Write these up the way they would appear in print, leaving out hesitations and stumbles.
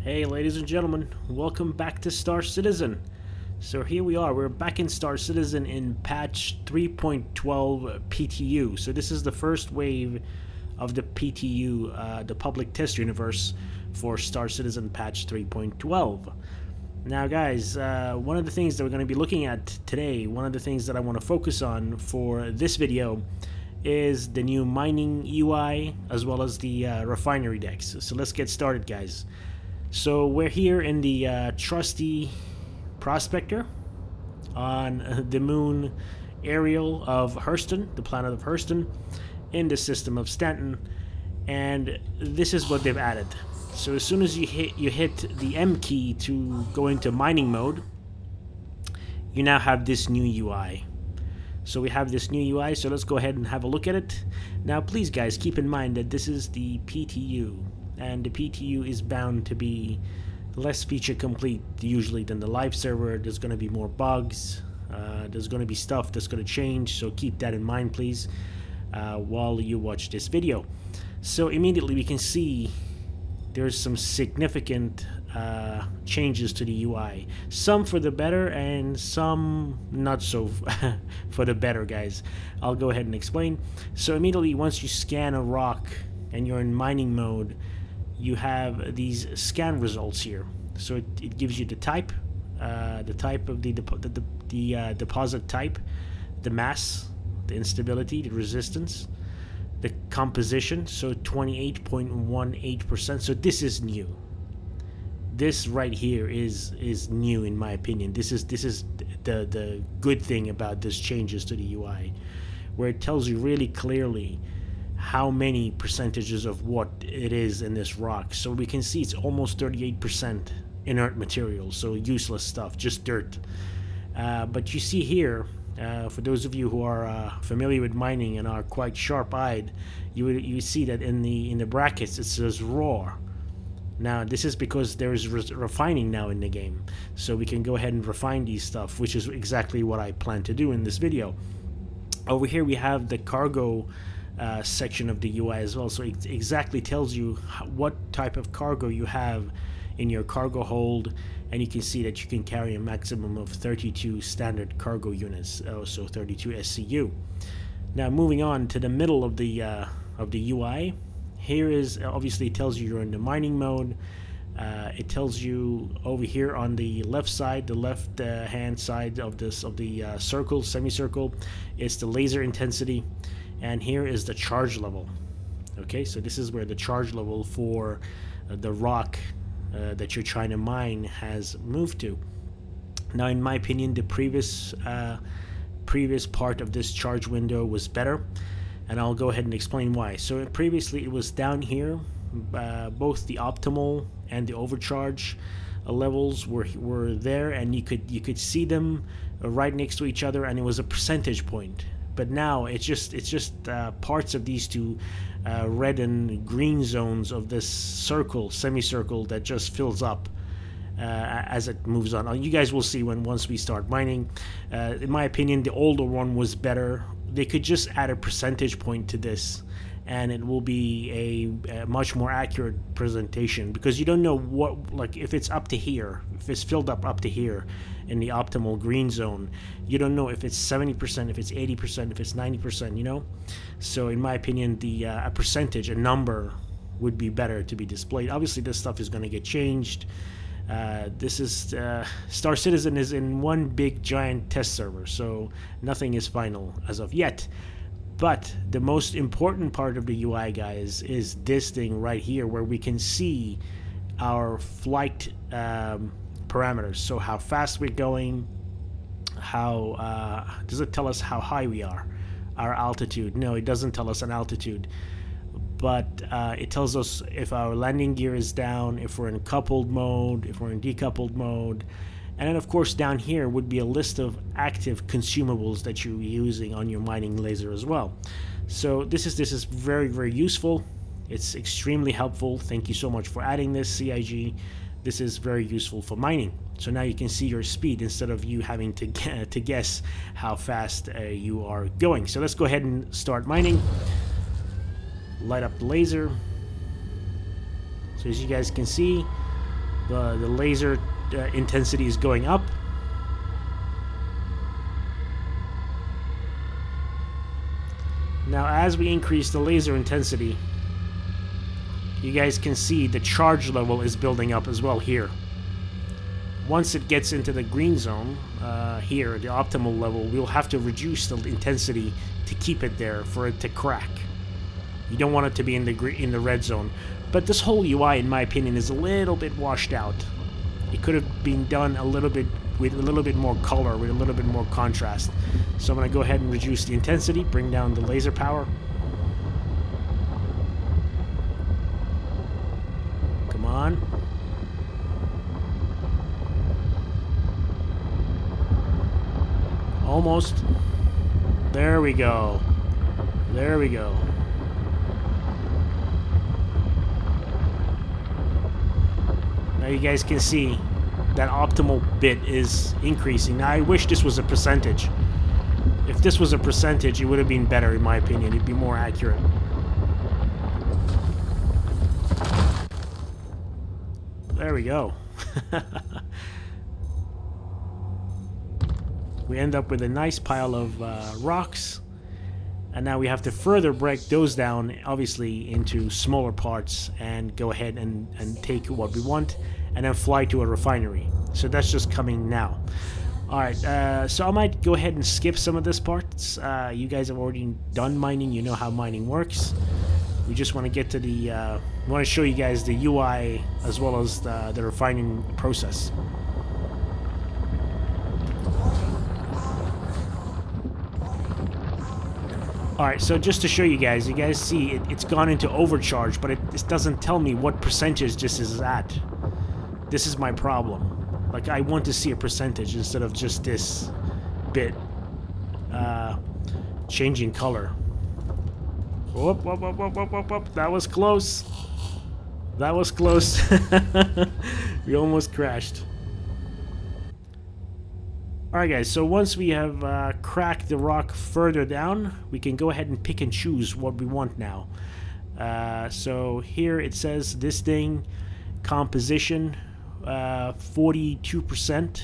Hey ladies and gentlemen, welcome back to Star Citizen. So here we are, we're back in Star Citizen in patch 3.12 PTU. So this is the first wave of the PTU, the public test universe for Star Citizen patch 3.12. Now guys, one of the things that we're going to be looking at today, one of the things that I want to focus on for this video is the new mining UI as well as the refinery decks. So let's get started guys. So we're here in the trusty Prospector on the moon aerial of Hurston, the planet of Hurston, in the system of Stanton, and this is what they've added. So as soon as you hit the M key to go into mining mode, you now have this new UI. So we have this new UI, so let's go ahead and have a look at it. Now please guys, keep in mind that this is the PTU. And the PTU is bound to be less feature complete usually than the live server. There's going to be more bugs, there's going to be stuff that's going to change, so keep that in mind please while you watch this video. So immediately we can see there's some significant changes to the UI, some for the better and some not so for the better guys. I'll go ahead and explain. So immediately once you scan a rock and you're in mining mode, you have these scan results here. So it gives you the type of the deposit type, the mass, the instability, the resistance, the composition, so 28.18%. So this is new. This right here is new in my opinion. This is the good thing about this changes to the UI, where it tells you really clearly how many percentages of what it is in this rock. So we can see it's almost 38% inert material, so useless stuff, just dirt. But you see here, for those of you who are familiar with mining and are quite sharp-eyed, you see that in the brackets it says raw. Now this is because there is refining now in the game, so we can go ahead and refine these stuff, which is exactly what I plan to do in this video. Over here we have the cargo section of the UI as well, so it exactly tells you what type of cargo you have in your cargo hold, and you can see that you can carry a maximum of 32 standard cargo units, so 32 SCU. Now moving on to the middle of the UI, here is obviously it tells you you're in the mining mode. It tells you over here on the left side, the left hand side of the circle, semicircle, it's the laser intensity. And here is the charge level. Okay, so this is where the charge level for the rock that you're trying to mine has moved to. Now, in my opinion, the previous part of this charge window was better, and I'll go ahead and explain why. So previously it was down here, both the optimal and the overcharge levels were there, and you could see them right next to each other, and it was a percentage point. But now it's just parts of these two red and green zones of this circle, semicircle, that just fills up as it moves on. You guys will see once we start mining. In my opinion, the older one was better. They could just add a percentage point to this, and it will be a much more accurate presentation, because you don't know what, like, if it's up to here, if it's filled up to here in the optimal green zone, you don't know if it's 70%, if it's 80%, if it's 90%, you know. So in my opinion, the a percentage, a number, would be better to be displayed. Obviously this stuff is going to get changed. This is Star Citizen is in one big giant test server, so nothing is final as of yet. But the most important part of the UI, guys, is this thing right here, where we can see our flight parameters. So how fast we're going, how does it tell us how high we are, our altitude? No, it doesn't tell us an altitude, but it tells us if our landing gear is down, if we're in coupled mode, if we're in decoupled mode. And then of course down here would be a list of active consumables that you're using on your mining laser as well. So this is very, very useful. It's extremely helpful. Thank you so much for adding this, CIG. This is very useful for mining. So now you can see your speed instead of you having to guess how fast you are going. So let's go ahead and start mining. Light up the laser. So as you guys can see, The laser intensity is going up. Now, as we increase the laser intensity, you guys can see the charge level is building up as well here. Once it gets into the green zone, here, the optimal level, we'll have to reduce the intensity to keep it there for it to crack. You don't want it to be in the red zone. But this whole UI, in my opinion, is a little bit washed out. It could have been done a little bit with a little bit more color, with a little bit more contrast. So I'm going to go ahead and reduce the intensity, bring down the laser power. Come on. Almost. There we go. There we go. Now you guys can see that optimal bit is increasing. Now I wish this was a percentage. If this was a percentage, it would have been better in my opinion. It'd be more accurate. There we go. We end up with a nice pile of rocks. And now we have to further break those down, obviously, into smaller parts and go ahead and take what we want and then fly to a refinery. So that's just coming now. Alright, so I might go ahead and skip some of this parts. You guys have already done mining, you know how mining works. We just want to get to the... we want to show you guys the UI as well as the refining process. Alright, so just to show you guys see it's gone into overcharge, but it doesn't tell me what percentage this is at. This is my problem. Like, I want to see a percentage instead of just this bit changing color. Whoop, whoop, whoop, whoop, whoop, whoop, whoop. That was close. That was close. We almost crashed. Alright guys, so once we have cracked the rock further down, we can go ahead and pick and choose what we want now. So here it says this thing, composition, 42%,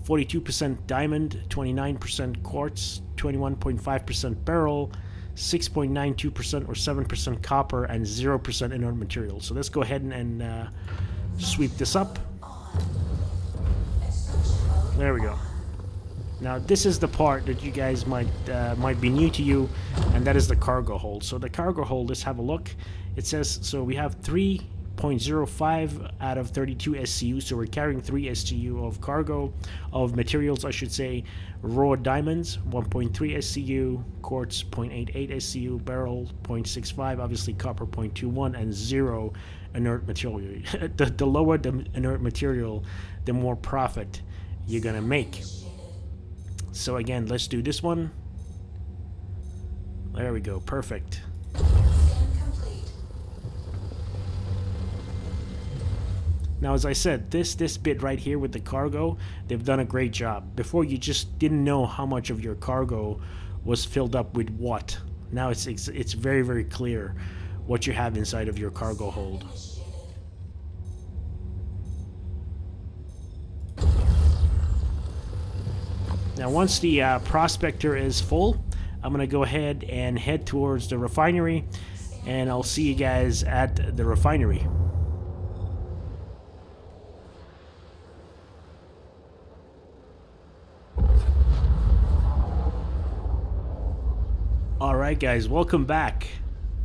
42% diamond, 29% quartz, 21.5% beryl, 6.92% or 7% copper, and 0% inert material. So let's go ahead and sweep this up. There we go. Now this is the part that you guys might be new to you, and that is the cargo hold. So the cargo hold, let's have a look. It says, so we have 3.05 out of 32 SCU, so we're carrying 3 SCU of cargo, of materials I should say. Raw diamonds, 1.3 SCU, quartz, 0.88 SCU, beryl, 0.65, obviously copper, 0.21, and 0 inert material. The lower the inert material, the more profit you're gonna make. So again, let's do this one. There we go, perfect. Now, as I said, this bit right here with the cargo, they've done a great job. Before, you just didn't know how much of your cargo was filled up with what. Now it's very, very clear what you have inside of your cargo hold. Now, once the prospector is full, I'm going to go ahead and head towards the refinery, and I'll see you guys at the refinery. Alright guys, welcome back.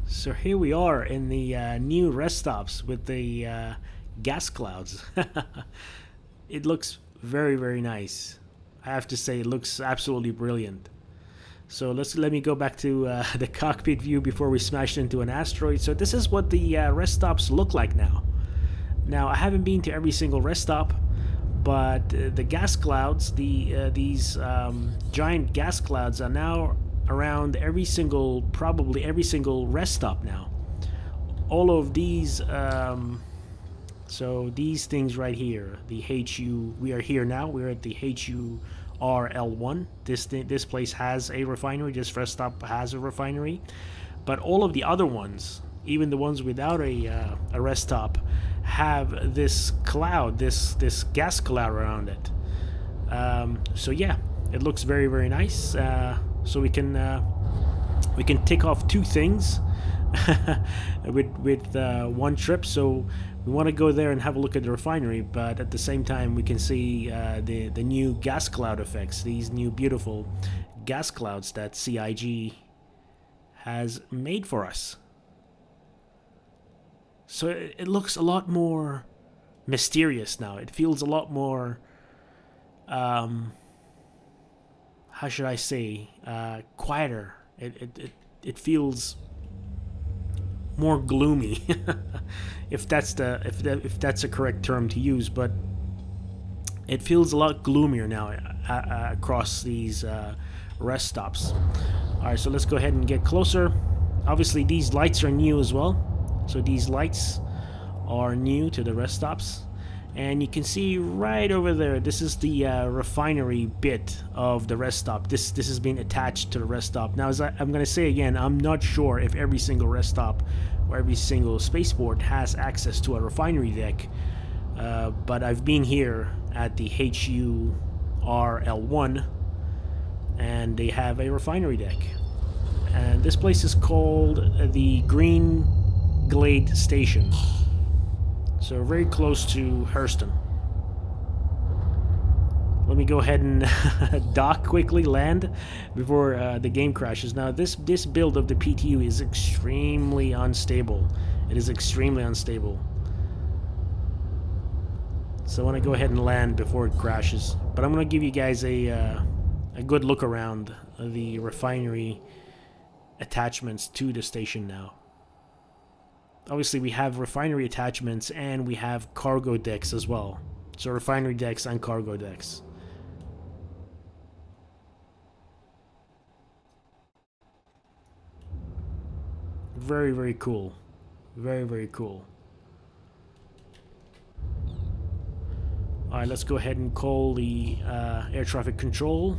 So here we are in the new rest stops with the gas clouds. It looks very, very nice. I have to say, it looks absolutely brilliant. So let me go back to the cockpit view before we smash into an asteroid. So this is what the rest stops look like now. Now, I haven't been to every single rest stop, but the gas clouds, these giant gas clouds are now around probably every single rest stop now. All of these, so these things right here, the HU, we are here now, we're at the HURL1. This place has a refinery, this rest stop has a refinery, but all of the other ones, even the ones without a rest stop, have this cloud, this gas cloud around it. So yeah, it looks very, very nice. So we can tick off two things with one trip. So we want to go there and have a look at the refinery, but at the same time we can see the new gas cloud effects, these new beautiful gas clouds that CIG has made for us. So it looks a lot more mysterious now. It feels a lot more, how should I say, quieter. It feels more gloomy, if that's a correct term to use. But it feels a lot gloomier now across these rest stops. All right, so let's go ahead and get closer. Obviously, these lights are new as well. So these lights are new to the rest stops. And you can see right over there, this is the refinery bit of the rest stop. This has been attached to the rest stop. Now, as I'm going to say again, I'm not sure if every single rest stop or every single spaceport has access to a refinery deck. But I've been here at the HURL1, and they have a refinery deck. And this place is called the Green Glade Station. So very close to Hurston. Let me go ahead and dock quickly, land before the game crashes. Now this build of the PTU is extremely unstable. It is extremely unstable. So I want to go ahead and land before it crashes. But I'm going to give you guys a good look around the refinery attachments to the station now. Obviously, we have refinery attachments and we have cargo decks as well. So refinery decks and cargo decks. Very, very cool. Very, very cool. Alright, let's go ahead and call the air traffic control.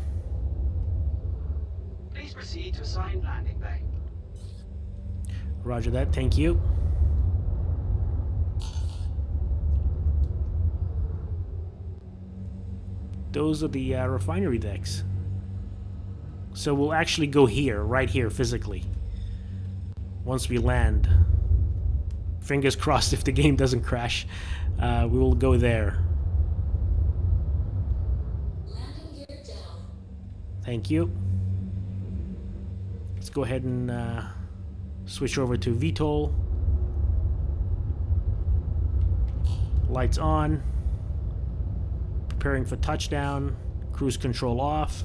Please proceed to assigned landing bay. Roger that, thank you. Those are the refinery decks. So we'll actually go here, right here, physically. Once we land. Fingers crossed if the game doesn't crash. We will go there. Landing gear down. Thank you. Let's go ahead and switch over to VTOL. Lights on. Preparing for touchdown. Cruise control off.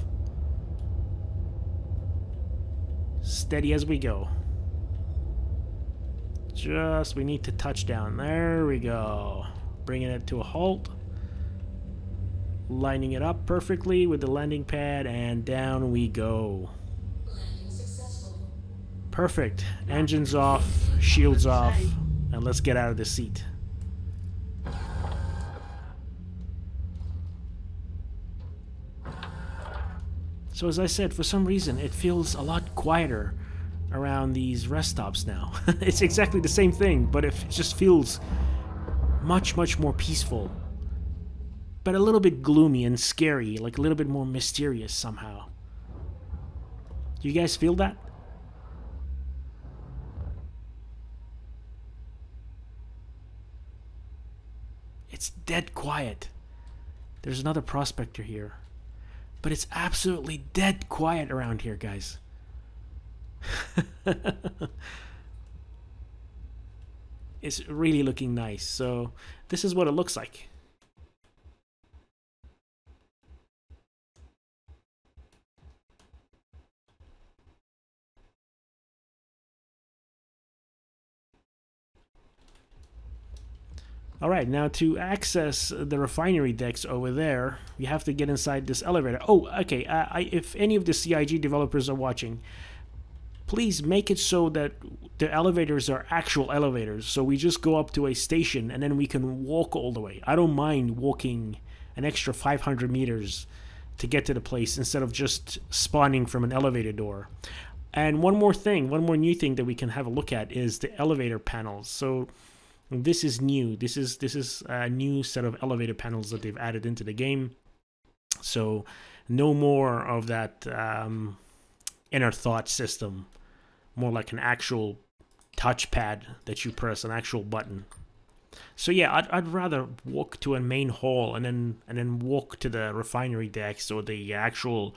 Steady as we go. We need to touch down. There we go. Bringing it to a halt. Lining it up perfectly with the landing pad, and down we go. Landing successful. Perfect. Engines off, shields off, and let's get out of the seat. So as I said, for some reason, it feels a lot quieter around these rest stops now. It's exactly the same thing, but it just feels much, much more peaceful. But a little bit gloomy and scary, like a little bit more mysterious somehow. Do you guys feel that? It's dead quiet. There's another prospector here. But it's absolutely dead quiet around here, guys. It's really looking nice. So this is what it looks like. Alright, now to access the refinery decks over there, you have to get inside this elevator. Oh, okay, if any of the CIG developers are watching, please make it so that the elevators are actual elevators. So we just go up to a station and then we can walk all the way. I don't mind walking an extra 500 meters to get to the place instead of just spawning from an elevator door. And one more new thing that we can have a look at is the elevator panels. So This is new. This is a new set of elevator panels that they've added into the game. So no more of that inner thought system. More like an actual touchpad that you press, an actual button. So yeah, I'd rather walk to a main hall and then walk to the refinery decks or the actual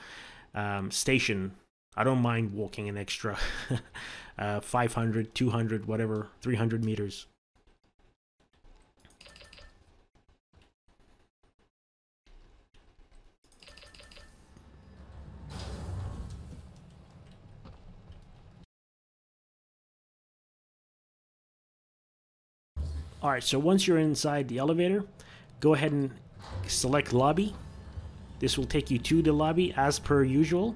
station. I don't mind walking an extra 500, 200, whatever, 300 meters. Alright, so once you're inside the elevator, go ahead and select lobby. This will take you to the lobby as per usual.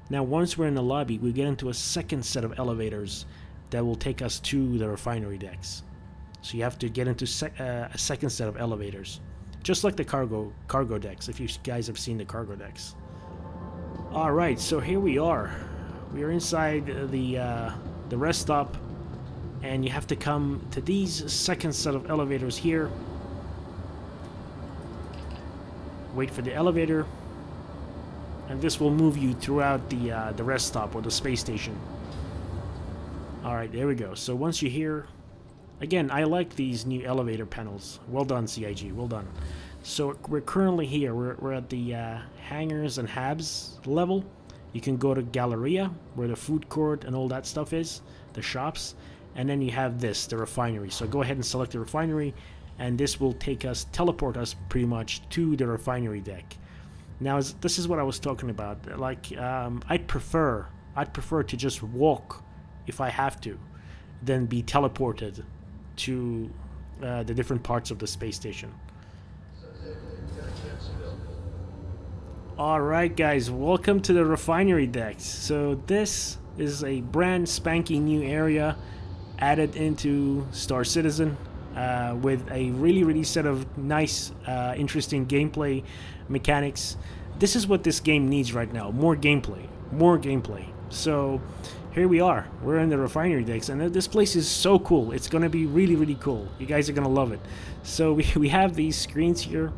Now once we're in the lobby, we get into a second set of elevators that will take us to the refinery decks. So you have to get into a second set of elevators. Just like the cargo decks, if you guys have seen the cargo decks. Alright, so here we are. We are inside the rest stop. And you have to come to these second set of elevators here. Wait for the elevator. And this will move you throughout the rest stop or the space station. Alright, there we go. So once you're here... Again, I like these new elevator panels. Well done, CIG. Well done. So we're currently here. We're at the hangars and habs level. You can go to Galleria, where the food court and all that stuff is. The shops. And then you have this, the refinery. So go ahead and select the refinery, and this will teleport us pretty much to the refinery deck. Now, this is what I was talking about. Like, I'd prefer to just walk if I have to, than be teleported to the different parts of the space station. Alright guys, welcome to the refinery decks. So this is a brand spanking new area added into Star Citizen with a really set of nice, interesting gameplay mechanics. This is what this game needs right now. More gameplay. More gameplay. So here we are. We're in the refinery decks, and this place is so cool. It's going to be really cool. You guys are going to love it. So we have these screens here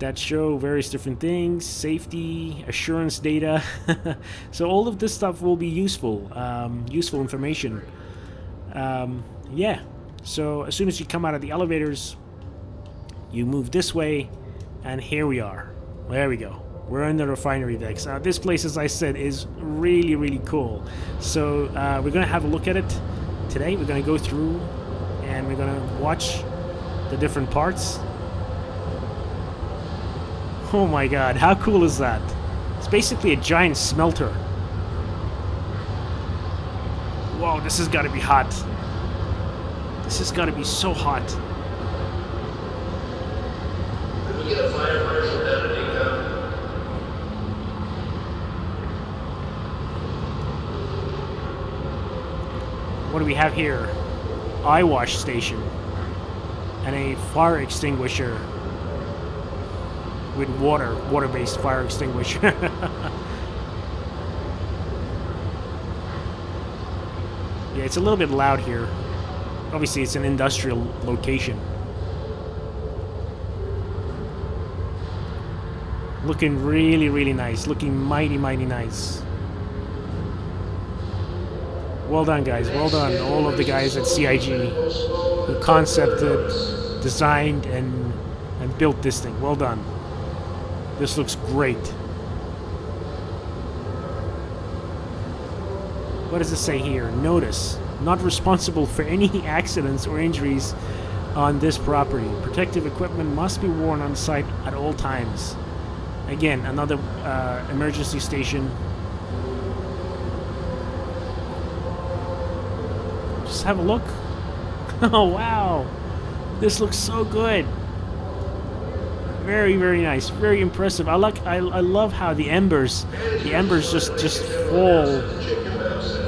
that show various different things, safety, assurance data. So all of this stuff will be useful, useful information. Yeah, so as soon as you come out of the elevators, you move this way, and here we are. There we go. We're in the refinery decks. Now this place, as I said, is really cool. So we're gonna have a look at it today. We're gonna go through and we're gonna watch the different parts. Oh my god, how cool is that? It's basically a giant smelter. Whoa, this has got to be hot. This has got to be so hot. Can we get a fire marshal down to Deco? What do we have here? Eye wash station. And a fire extinguisher. With water-based fire extinguisher. Yeah, it's a little bit loud here. Obviously, it's an industrial location. Looking really nice. Looking mighty nice. Well done, guys. Well done, all of the guys at CIG who concepted, designed, and built this thing. Well done. This looks great. What does it say here? Notice, not responsible for any accidents or injuries on this property. Protective equipment must be worn on site at all times. Again, another emergency station. Just have a look. Oh wow, this looks so good. Very nice, very impressive. I love how the embers just fall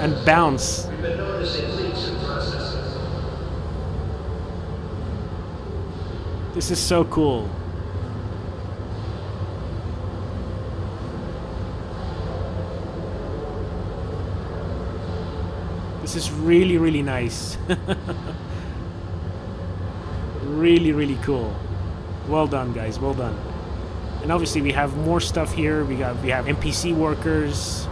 and bounce. We've been noticing leaks in processes. This is so cool. This is really nice. Really, really cool. Well done, guys. Well done. And obviously we have more stuff here. We have NPC workers,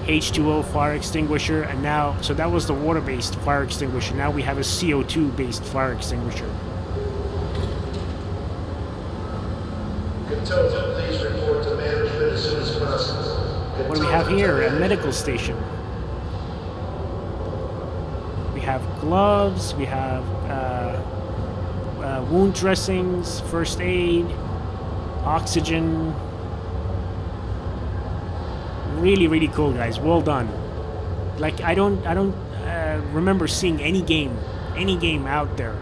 H2O fire extinguisher, and now, so that was the water-based fire extinguisher. Now we have a CO2-based fire extinguisher. Consultant, please report to management as soon as possible. What do we have here? A medical station. We have gloves, we have wound dressings, first aid, oxygen. Really, really cool, guys. Well done. Like, I don't remember seeing any game out there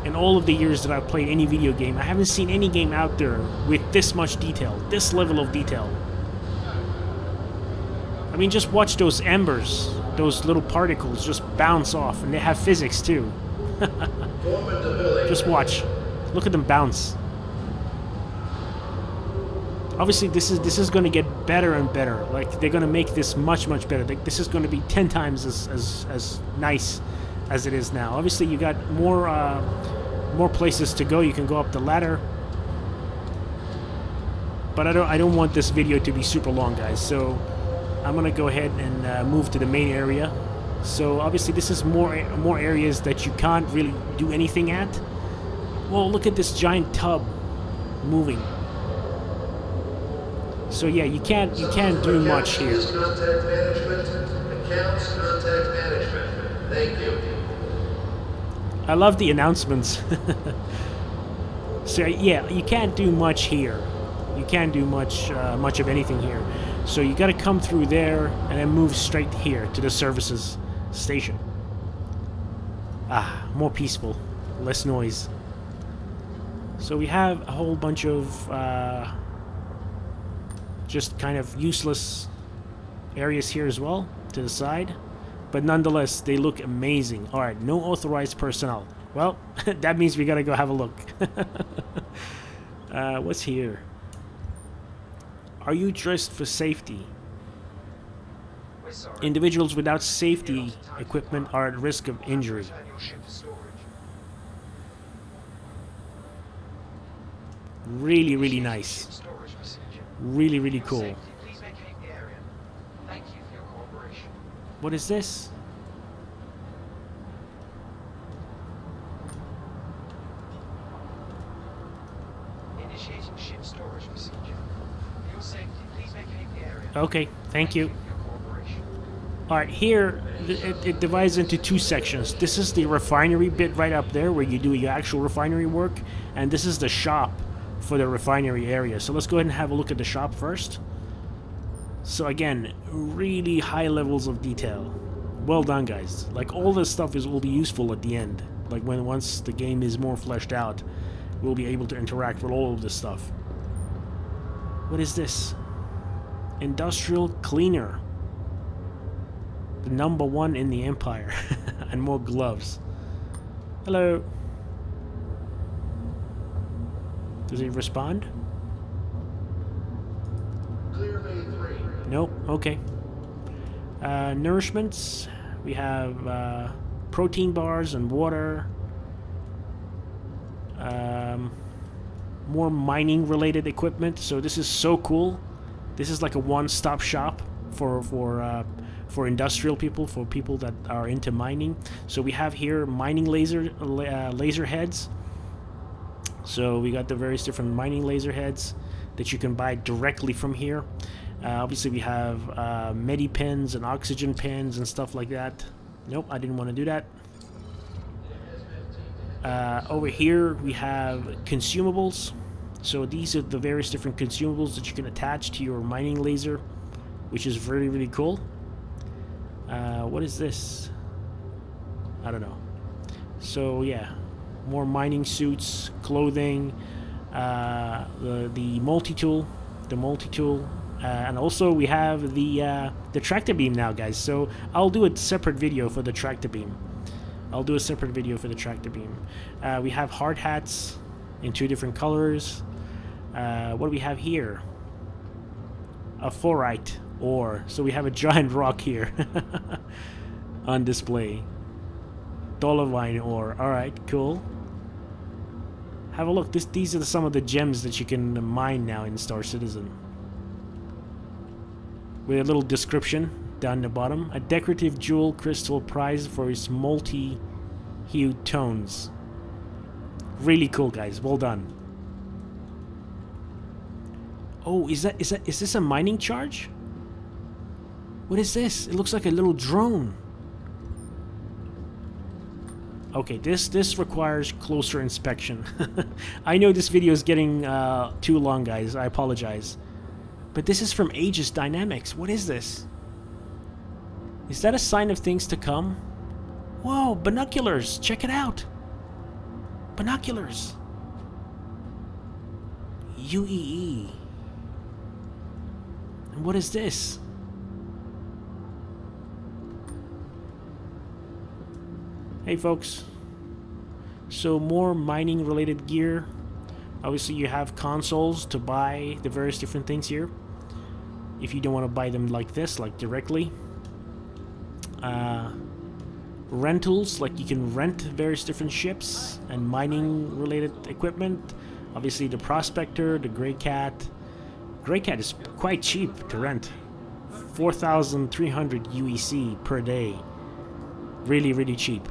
in all of the years that I've played any video game. I haven't seen any game out there with this much detail, this level of detail. I mean, just watch those embers, those little particles just bounce off, and they have physics too. Just watch. Look at them bounce. Obviously, this is going to get better and better. Like, they're going to make this much better. This is going to be 10 times as nice as it is now. Obviously, you got more places to go. You can go up the ladder. But I don't want this video to be super long, guys. So I'm gonna go ahead and move to the main area. So obviously, this is more areas that you can't really do anything at. Well, look at this giant tub moving. So yeah, you can't do much here. Contact management. Accounts contact management. Thank you. I love the announcements. So yeah, you can't do much here. You can't do much of anything here. So you got to come through there and then move straight here to the services station. Ah, more peaceful, less noise. So we have a whole bunch of just kind of useless areas here as well to the side, but nonetheless they look amazing. All right, no authorized personnel. Well, that means we gotta go have a look. What's here? Are you dressed for safety? Individuals without safety equipment are at risk of injury. Really, really nice. Really, really cool. What is this? Initiating ship storage procedure. For your safety, please vacate the area. Okay, thank you. Alright, here it divides into two sections. This is the refinery bit right up there where you do your actual refinery work, and this is the shop for the refinery area. So let's go ahead and have a look at the shop first. So again, really high levels of detail. Well done, guys. Like, all this stuff will be useful at the end. Like, once the game is more fleshed out, we'll be able to interact with all of this stuff. What is this? Industrial cleaner. The #1 in the Empire. And more gloves. Hello. Does he respond? Clear bay 3. Nope. Okay. Nourishments. We have protein bars and water. More mining related equipment. So this is so cool. This is like a one-stop shop for industrial people, for people that are into mining. So we have here mining laser heads. So we got the various different mining laser heads that you can buy directly from here. Obviously we have medi pens and oxygen pens and stuff like that. Nope, I didn't want to do that. Over here we have consumables. So these are the various different consumables that you can attach to your mining laser, which is really, really cool. What is this? I don't know. So yeah, more mining suits, clothing, the multi-tool, and also we have the tractor beam now, guys. So I'll do a separate video for the tractor beam. We have hard hats in 2 different colors. What do we have here? A forite ore. So we have a giant rock here on display. Dolomite ore. Alright, cool. Have a look. These are some of the gems that you can mine now in Star Citizen. With a little description down the bottom. A decorative jewel crystal prized for its multi-hued tones. Really cool, guys. Well done. Oh, is this a mining charge? What is this? It looks like a little drone. Okay, this requires closer inspection. I know this video is getting too long, guys. I apologize. But this is from Aegis Dynamics. What is this? Is that a sign of things to come? Whoa, binoculars! Check it out! Binoculars! UEE. And what is this? Hey folks, so more mining related gear. Obviously you have consoles to buy the various different things here if you don't want to buy them like this, like directly. Rentals, like you can rent various different ships and mining related equipment. Obviously the Prospector, the Grey Cat. Grey Cat is quite cheap to rent. 4,300 UEC per day. Really, really cheap.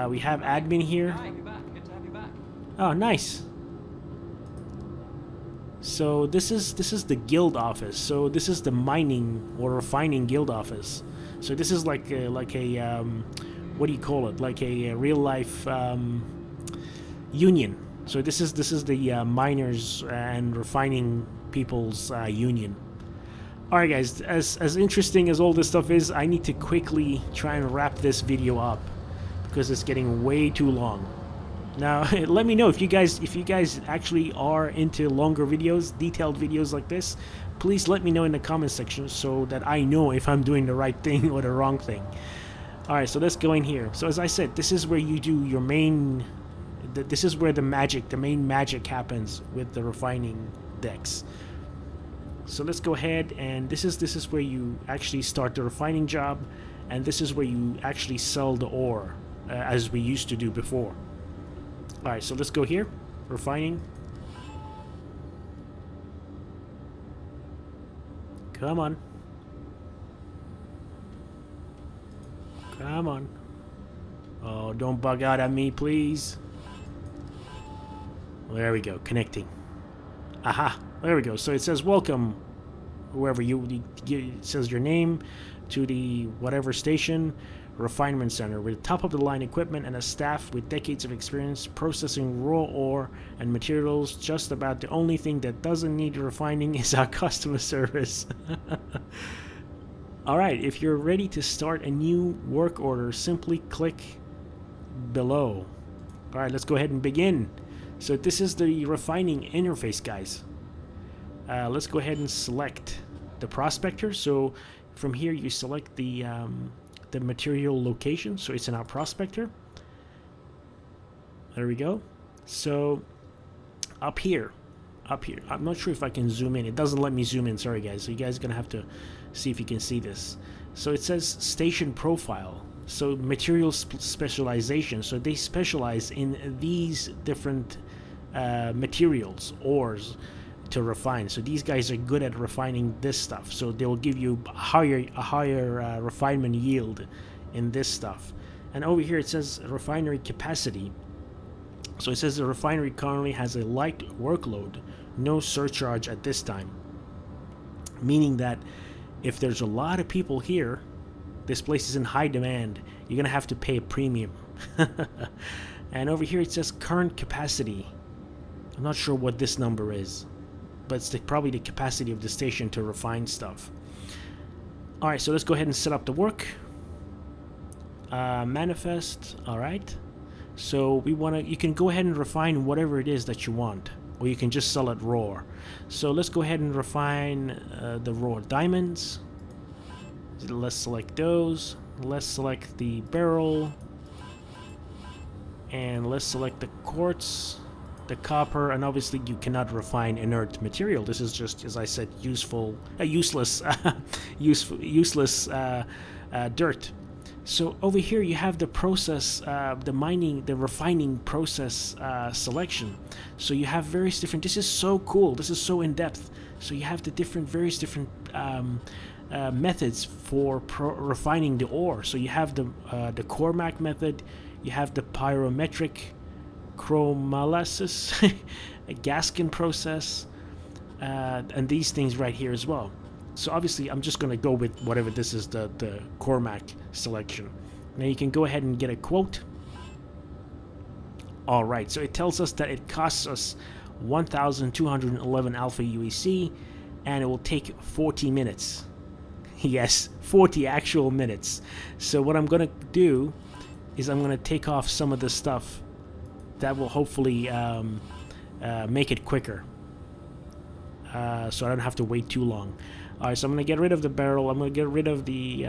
We have admin here. Hi, you're back. Good to have you back. Oh, nice. So this is the guild office. So this is the mining or refining guild office. So this is like a what do you call it? Like a real life union. So this is the miners and refining people's union. All right, guys. As interesting as all this stuff is, I need to quickly try and wrap this video up, because it's getting way too long. Now, let me know if you guys actually are into longer videos, detailed videos like this. Please let me know in the comment section so that I know if I'm doing the right thing or the wrong thing. All right, so let's go in here. So as I said, this is where you do your main. This is where the main magic happens with the refining decks. So let's go ahead, and this is where you actually start the refining job, and this is where you actually sell the ore. As we used to do before. Alright, so let's go here. Refining. Come on. Come on. Oh, don't bug out at me, please. There we go. Connecting. Aha. There we go. So it says welcome. Whoever it says your name to the whatever station. Refinement center with top-of-the-line equipment and a staff with decades of experience processing raw ore and materials. Just about the only thing that doesn't need refining is our customer service. Alright, if you're ready to start a new work order, simply click below. Alright, let's go ahead and begin. So this is the refining interface, guys. Let's go ahead and select the Prospector. So from here you select the material location, so it's in our Prospector. There we go. So up here, I'm not sure if I can zoom in. It doesn't let me zoom in, sorry guys. So you guys are gonna have to see if you can see this. So it says station profile, so material specialization. So they specialize in these different materials, ores, to refine. So these guys are good at refining this stuff, so they will give you a higher refinement yield in this stuff. And over here it says refinery capacity. So it says the refinery currently has a light workload, no surcharge at this time, meaning that if there's a lot of people here, this place is in high demand, you're gonna have to pay a premium. And over here it says current capacity. I'm not sure what this number is, but it's probably the capacity of the station to refine stuff. Alright, so let's go ahead and set up the work. Manifest, alright. So you can go ahead and refine whatever it is that you want, or you can just sell it raw. So let's go ahead and refine the raw diamonds. Let's select those. Let's select the barrel. And let's select the quartz, the copper, and obviously you cannot refine inert material. This is just, as I said, useless dirt. So over here you have the process, the refining process selection. So you have various different, this is so cool, this is so in-depth. So you have the various different methods for refining the ore. So you have the Cormac method, you have the pyrometric chromolysis, a Gaskin process, and these things right here as well. So obviously I'm just going to go with whatever this is, the Cormac selection. Now you can go ahead and get a quote. Alright, so it tells us that it costs us 1,211 alpha UEC, and it will take 40 minutes. Yes, 40 actual minutes. So what I'm going to do is I'm going to take off some of the stuff that will hopefully make it quicker. So I don't have to wait too long. Alright, so I'm going to get rid of the barrel. I'm going to get rid of the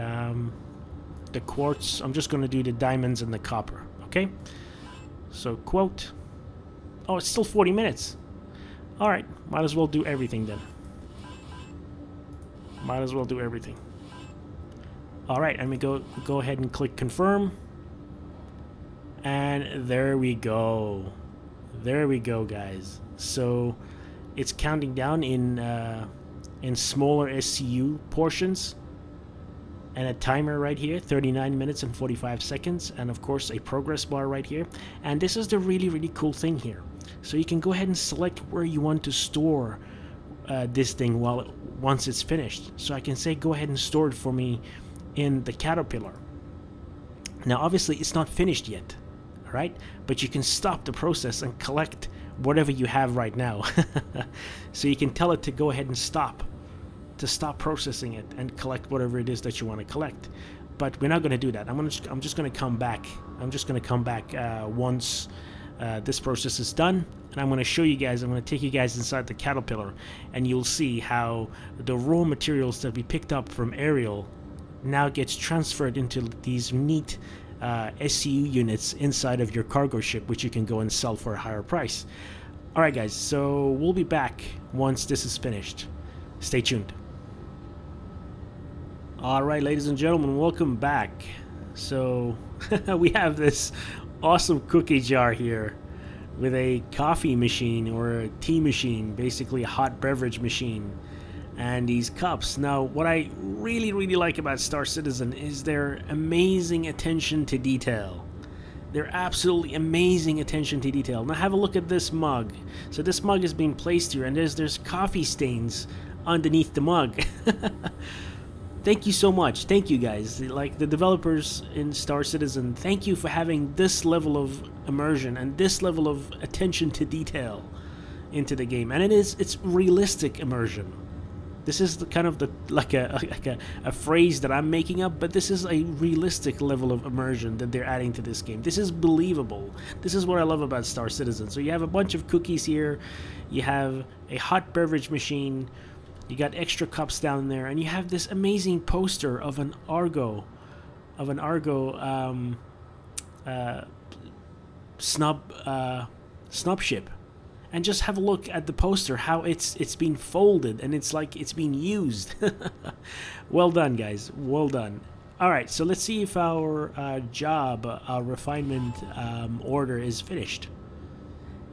quartz. I'm just going to do the diamonds and the copper. Okay? So, quote. Oh, it's still 40 minutes. Alright, might as well do everything then. Might as well do everything. Alright, let me go ahead and click confirm. And there we go. There we go, guys. So, it's counting down in smaller SCU portions, and a timer right here, 39 minutes and 45 seconds, and of course a progress bar right here. And this is the really cool thing here. So you can go ahead and select where you want to store this thing once it's finished. So I can say go ahead and store it for me in the Caterpillar. Now obviously it's not finished yet, right? But you can stop the process and collect whatever you have right now. So you can tell it to go ahead and stop processing it and collect whatever it is that you want to collect. But we're not going to do that. I'm just going to come back. I'm just going to come back once this process is done, and I'm going to show you guys. I'm going to take you guys inside the Caterpillar, and you'll see how the raw materials that we picked up from Ariel now gets transferred into these neat SCU units inside of your cargo ship, which you can go and sell for a higher price. Alright guys, so we'll be back once this is finished. Stay tuned. Alright ladies and gentlemen, welcome back. So we have this awesome cookie jar here with a coffee machine or a tea machine, basically a hot beverage machine, and these cups. Now what I really like about Star Citizen is their amazing attention to detail. Their absolutely amazing attention to detail. Now have a look at this mug. So this mug is being placed here, and there's coffee stains underneath the mug. Thank you so much. Thank you guys. Like the developers in Star Citizen, thank you for having this level of immersion and this level of attention to detail into the game. And it's realistic immersion. This is the kind of like a phrase that I'm making up, but this is a realistic level of immersion that they're adding to this game. This is believable. This is what I love about Star Citizen. So you have a bunch of cookies here, you have a hot beverage machine, you got extra cups down there, and you have this amazing poster of an Argo, snub ship. And just have a look at the poster, how it's been folded, and it's like it's been used. Well done, guys. Well done. Alright, so let's see if our our refinement order is finished.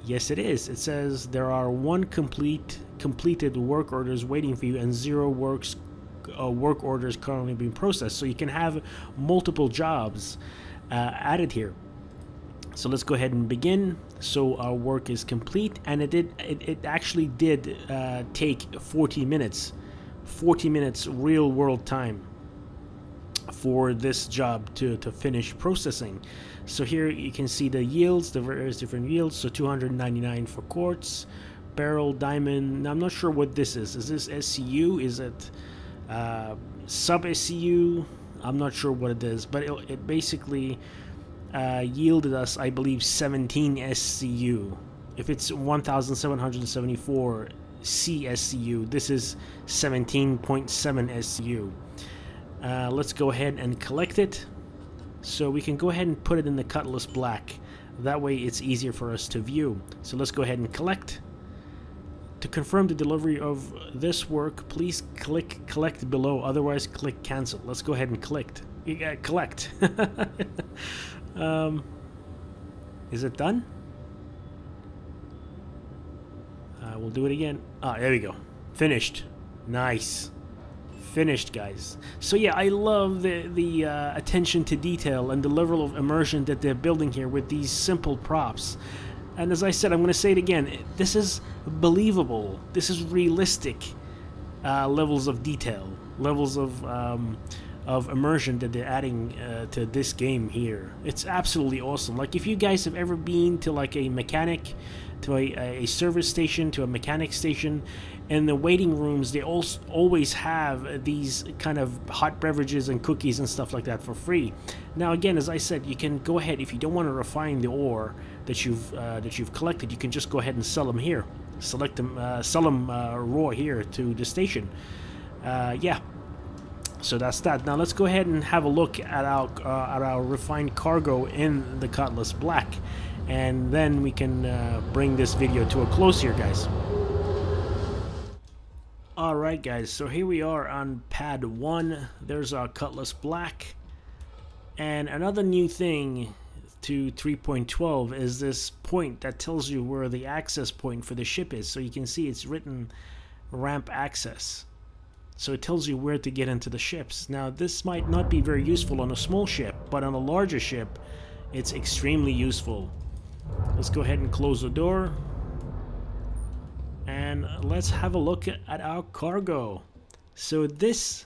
Yes, it is. It says there are 1 completed work orders waiting for you and 0 work orders currently being processed. So you can have multiple jobs added here. So let's go ahead and begin. So our work is complete, and it actually did take 40 minutes real world time for this job to finish processing. So here you can see the yields, the various different yields. So 299 for quartz, beryl, diamond. Now I'm not sure what this is. Is this SCU? Is it sub SCU? I'm not sure what it is, but it basically yielded us, I believe, 17 SCU. If it's 1774 CSCU, this is 17.7 SCU. Let's go ahead and collect it. So we can go ahead and put it in the Cutlass Black. That way it's easier for us to view. So let's go ahead and collect. To confirm the delivery of this work, please click collect below, otherwise click cancel. Let's go ahead and collect. You gotta collect. Is it done? We'll do it again. Ah, there we go. Finished. Nice. Finished, guys. So yeah, I love the attention to detail and the level of immersion that they're building here with these simple props. And as I said, I'm going to say it again. This is believable. This is realistic levels of detail, levels of immersion that they're adding to this game here. It's absolutely awesome. Like, if you guys have ever been to like a mechanic, to a service station, to a mechanic station, in the waiting rooms, they always have these kind of hot beverages and cookies and stuff like that for free. Now again, as I said, you can go ahead, if you don't want to refine the ore that you've collected, you can just go ahead and sell them here. Select them, sell them raw here to the station. Yeah. So that's that. Now let's go ahead and have a look at our refined cargo in the Cutlass Black, and then we can bring this video to a close here, guys. Alright guys, so here we are on pad 1. There's our Cutlass Black. And another new thing to 3.12 is this point that tells you where the access point for the ship is. So you can see it's written ramp access. So it tells you where to get into the ships. Now this might not be very useful on a small ship, but on a larger ship it's extremely useful. Let's go ahead and close the door. And let's have a look at our cargo. So this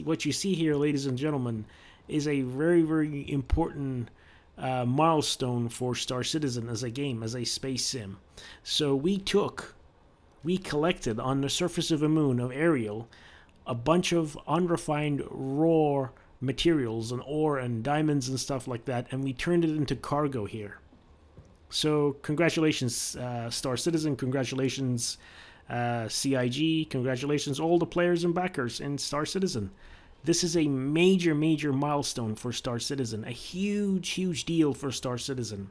what you see here, ladies and gentlemen, is a very, very important milestone for Star Citizen as a game, as a space sim. So we collected on the surface of the moon of Ariel a bunch of unrefined raw materials and ore and diamonds and stuff like that, and we turned it into cargo here. So congratulations, Star Citizen, congratulations, CIG, congratulations all the players and backers in Star Citizen. This is a major, major milestone for Star Citizen, a huge, huge deal for Star Citizen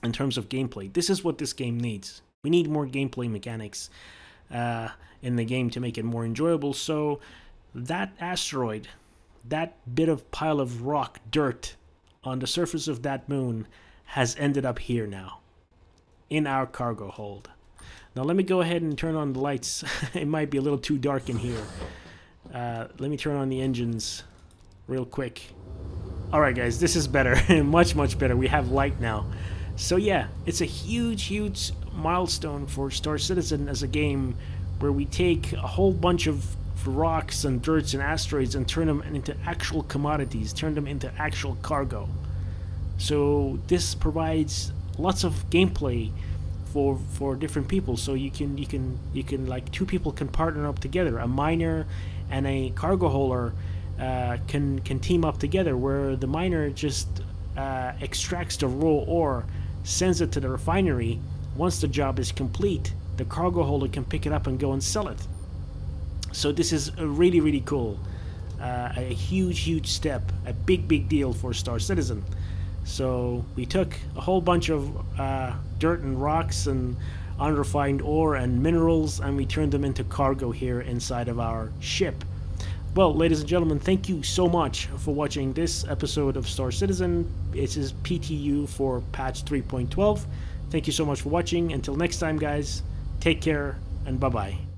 in terms of gameplay. This is what this game needs. We need more gameplay mechanics in the game to make it more enjoyable. So that asteroid, that bit of pile of rock, dirt on the surface of that moon has ended up here now, in our cargo hold. Now let me go ahead and turn on the lights. It might be a little too dark in here. Let me turn on the engines real quick. Alright guys, this is better. Much, much better. We have light now. So yeah, it's a huge, huge milestone for Star Citizen as a game, where we take a whole bunch of rocks and dirts and asteroids and turn them into actual commodities, turn them into actual cargo. So this provides lots of gameplay for different people. So you can like, two people can partner up together. A miner and a cargo hauler can team up together, where the miner just extracts the raw ore, sends it to the refinery. Once the job is complete, the cargo holder can pick it up and go and sell it. So this is really, really cool. A huge, huge step, a big, big deal for Star Citizen. So we took a whole bunch of dirt and rocks and unrefined ore and minerals, and we turned them into cargo here inside of our ship. Well, ladies and gentlemen, thank you so much for watching this episode of Star Citizen. It is PTU for patch 3.12. Thank you so much for watching. Until next time, guys, take care and bye-bye.